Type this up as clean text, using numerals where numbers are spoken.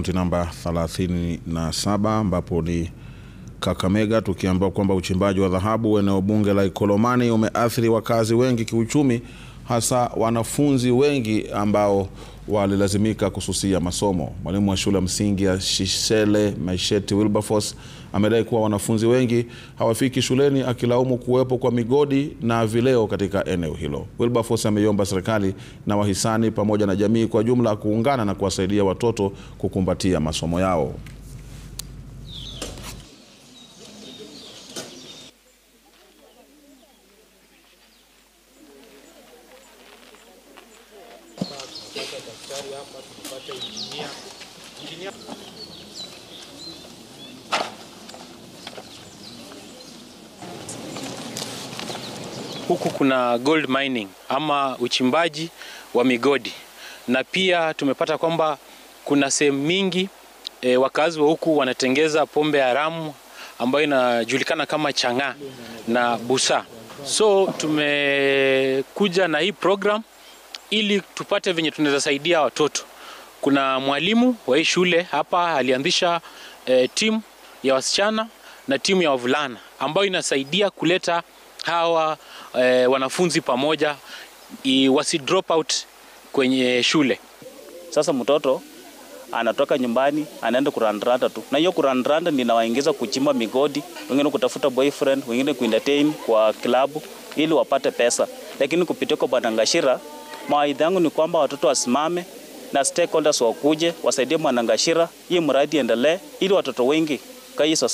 kaunti namba 37 ambapo ni Kakamega, tukiambiwa kwamba uchimbaji wa dhahabu eneo bunge la Ikolomani umeathiri wakazi wengi kiuchumi, hasa wanafunzi wengi ambao walilazimika kususia masomo. Mwalimu wa shule msingi ya Shisele Maisheti Wilberforce amedai kuwa wanafunzi wengi hawafiki shuleni, akilaumu kuwepo kwa migodi na vileo katika eneo hilo. Wilberforce ameiomba serikali na wahisani pamoja na jamii kwa jumla kuungana na kuwasaidia watoto kukumbatia masomo yao. Huku kuna gold mining ama uchimbaji wa migodi, na pia tumepata kwamba kuna sehemu mingi wakazi wa huku wanatengeza pombe haramu ambayo inajulikana kama chang'aa na busa. So tumekuja na hii program ili tupate venye tunaweza saidia watoto. Kuna mwalimu wa hii shule hapa alianzisha timu ya wasichana na timu ya wavulana ambayo inasaidia kuleta hawa wanafunzi pamoja wasi drop out kwenye shule. Sasa mtoto anatoka nyumbani anaenda kurandrata tu, na hiyo kurandrata ninawaingiza kuchimba migodi, wengine kutafuta boyfriend, wengine kuentertain kwa klabu ili wapate pesa. Lakini kupitia kwa Bwana Ngashira, mawaidha yangu ni kwamba watoto wasimame na stakeholders wakuje wasaidie Bwana Ngashira, hii mradi endelee ili watoto wengi kaisa